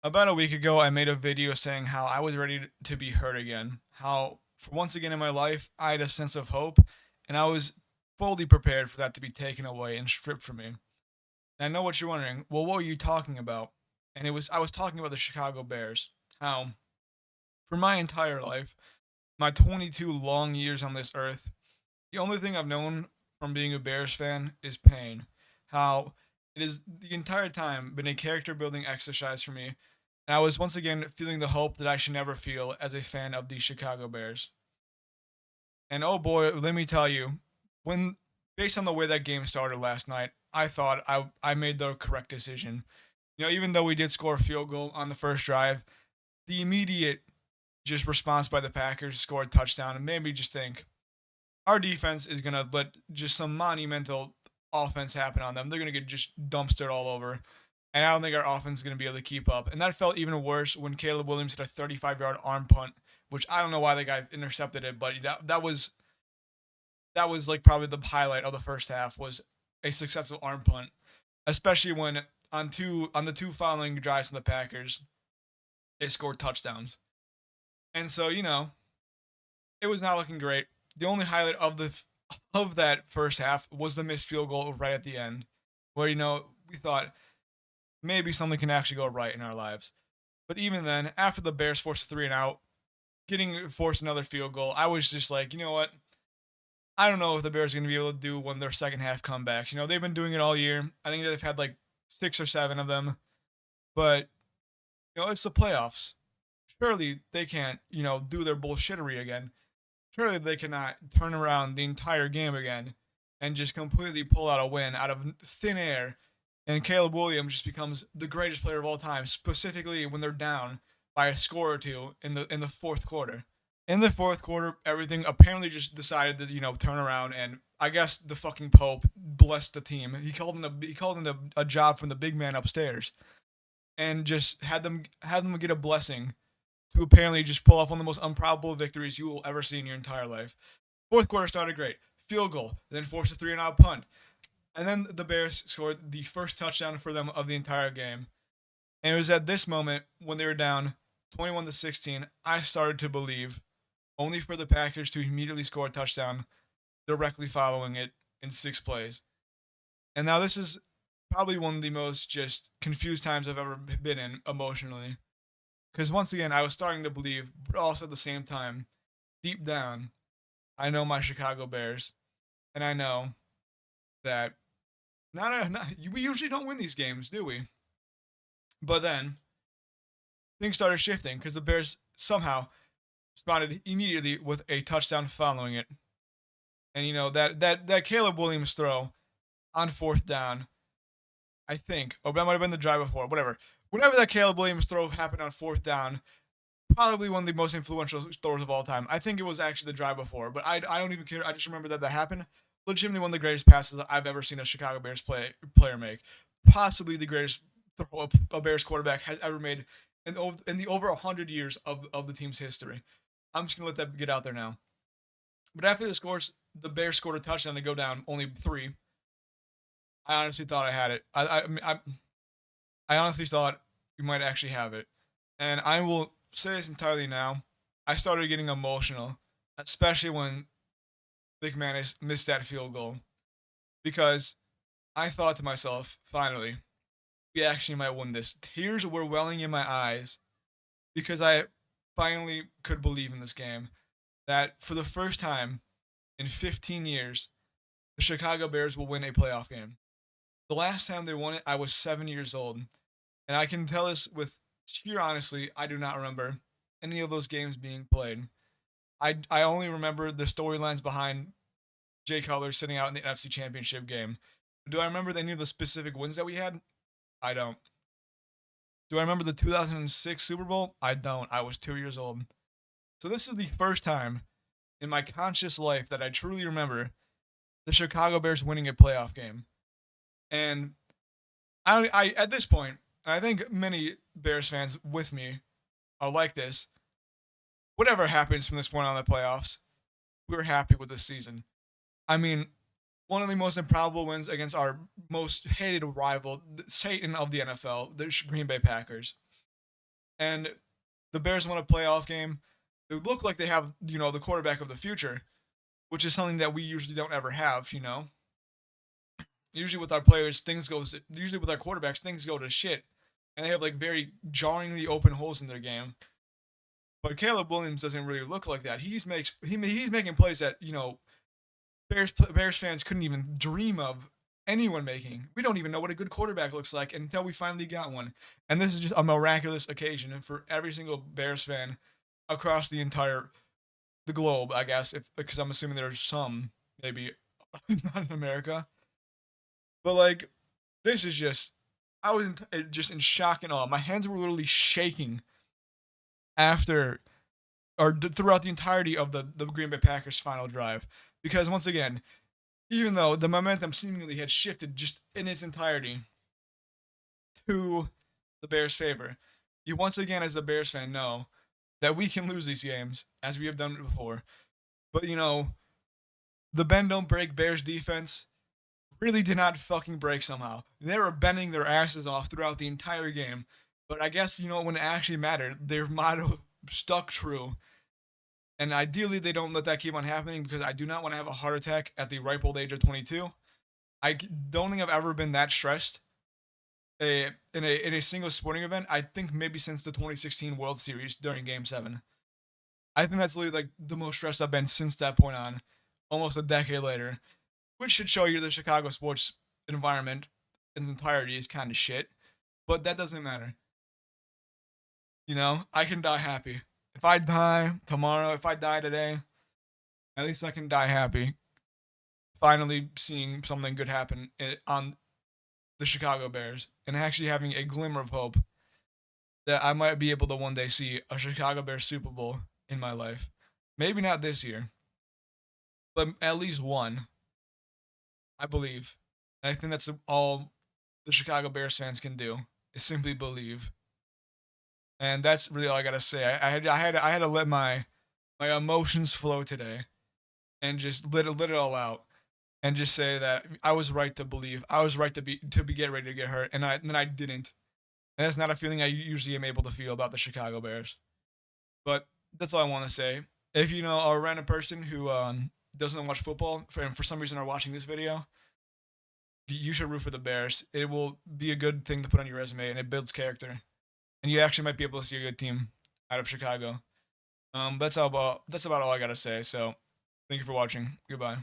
About a week ago, I made a video saying how I was ready to be hurt again. How, for once again in my life, I had a sense of hope, and I was fully prepared for that to be taken away and stripped from me. And I know what you're wondering. Well, what were you talking about? And I was talking about the Chicago Bears. How, for my entire life, my 22 long years on this earth, the only thing I've known from being a Bears fan is pain. How it has the entire time been a character building exercise for me, and I was once again feeling the hope that I should never feel as a fan of the Chicago Bears. And oh boy, let me tell you, when based on the way that game started last night, I thought I made the correct decision. Even though we did score a field goal on the first drive, the immediate just response by the Packers to score a touchdown and made me just think, our defense is gonna let just some monumental offense happen on them. They're gonna get just dumpstered all over, and I don't think our offense is gonna be able to keep up. And that felt even worse when Caleb Williams hit a 35-yard arm punt, which I don't know why the guy intercepted it, but that was like probably the highlight of the first half was a successful arm punt, especially when on the two following drives from the Packers, they scored touchdowns. And so it was not looking great. The only highlight of that first half was the missed field goal right at the end, where we thought maybe something can actually go right in our lives. But even then, after the Bears forced a three and out, getting forced another field goal, I was just like, you know what? I don't know if the Bears are going to be able to do one of their second half comebacks. They've been doing it all year. I think they've had like 6 or 7 of them, but it's the playoffs. Surely they can't, do their bullshittery again. Surely they cannot turn around the entire game again and just completely pull out a win out of thin air. And Caleb Williams just becomes the greatest player of all time, specifically when they're down by a score or two in the fourth quarter. In the fourth quarter, everything apparently just decided to turn around, and I guess the fucking Pope blessed the team. He called in a job from the big man upstairs, and just had them get a blessing to apparently just pull off one of the most improbable victories you will ever see in your entire life. Fourth quarter started great. Field goal, then forced a three and out punt. And then the Bears scored the first touchdown for them of the entire game. And it was at this moment when they were down 21-16, I started to believe, only for the Packers to immediately score a touchdown directly following it in 6 plays. And now this is probably one of the most just confused times I've ever been in emotionally. Because once again, I was starting to believe, but also at the same time, deep down, I know my Chicago Bears, and I know that we usually don't win these games, do we? But then things started shifting because the Bears somehow responded immediately with a touchdown following it. And that Caleb Williams throw on fourth down, I think, or that might have been the drive before, whatever. Whenever that Caleb Williams throw happened on fourth down, probably one of the most influential throws of all time. I think it was actually the drive before, but I don't even care. I just remember that happened. Legitimately one of the greatest passes I've ever seen a Chicago Bears player make. Possibly the greatest throw a Bears quarterback has ever made in the over 100 years of the team's history. I'm just gonna let that get out there now. But after the Bears scored a touchdown to go down only three. I honestly thought I had it. I honestly thought we might actually have it, and I will say this entirely now. I started getting emotional, especially when McManus missed that field goal, because I thought to myself, finally, we actually might win this. Tears were welling in my eyes because I finally could believe in this game that for the first time in 15 years, the Chicago Bears will win a playoff game. The last time they won it, I was 7 years old, and I can tell this with sheer honesty, I do not remember any of those games being played. I only remember the storylines behind Jay Cutler sitting out in the NFC Championship game. Do I remember any of the specific wins that we had? I don't. Do I remember the 2006 Super Bowl? I don't. I was 2 years old. So this is the first time in my conscious life that I truly remember the Chicago Bears winning a playoff game. And I at this point, and I think many Bears fans with me are like this. Whatever happens from this point on in the playoffs, we're happy with this season. I mean, one of the most improbable wins against our most hated rival, Satan of the NFL, the Green Bay Packers. and the Bears won a playoff game. They look like they have, the quarterback of the future, which is something that we usually don't ever have. Usually with our players, usually with our quarterbacks, things go to shit, and they have like very jarringly open holes in their game. But Caleb Williams doesn't really look like that. He's making plays that Bears fans couldn't even dream of anyone making. We don't even know what a good quarterback looks like until we finally got one. And this is just a miraculous occasion for every single Bears fan across the globe, I guess, if because I'm assuming there's some maybe not in America. But like this is just I was just in shock and awe. My hands were literally shaking after throughout the entirety of the Green Bay Packers final drive because once again, even though the momentum seemingly had shifted just in its entirety to the Bears' favor, you once again, as a Bears fan, know that we can lose these games as we have done it before. But the bend don't break Bears defense really did not fucking break somehow. They were bending their asses off throughout the entire game. But I guess when it actually mattered, their motto stuck true. And ideally, they don't let that keep on happening because I do not want to have a heart attack at the ripe old age of 22. I don't think I've ever been that stressed in a single sporting event. I think maybe since the 2016 World Series during Game 7. I think that's literally like the most stressed I've been since that point on, almost a decade later, which should show you the Chicago sports environment in its entirety is kind of shit. But that doesn't matter. I can die happy. If I die tomorrow, if I die today, at least I can die happy. Finally seeing something good happen on the Chicago Bears and actually having a glimmer of hope that I might be able to one day see a Chicago Bears Super Bowl in my life. Maybe not this year, but at least one, I believe. And I think that's all the Chicago Bears fans can do is simply believe. And that's really all I gotta say. I had to let my emotions flow today and just let it all out and just say that I was right to believe. I was right to be get ready to get hurt, and I didn't. And that's not a feeling I usually am able to feel about the Chicago Bears. But that's all I want to say. If you know a random person who doesn't watch football and for some reason are watching this video, you should root for the Bears. It will be a good thing to put on your resume, and it builds character. And you actually might be able to see a good team out of Chicago. That's about all I gotta say. So, thank you for watching. Goodbye.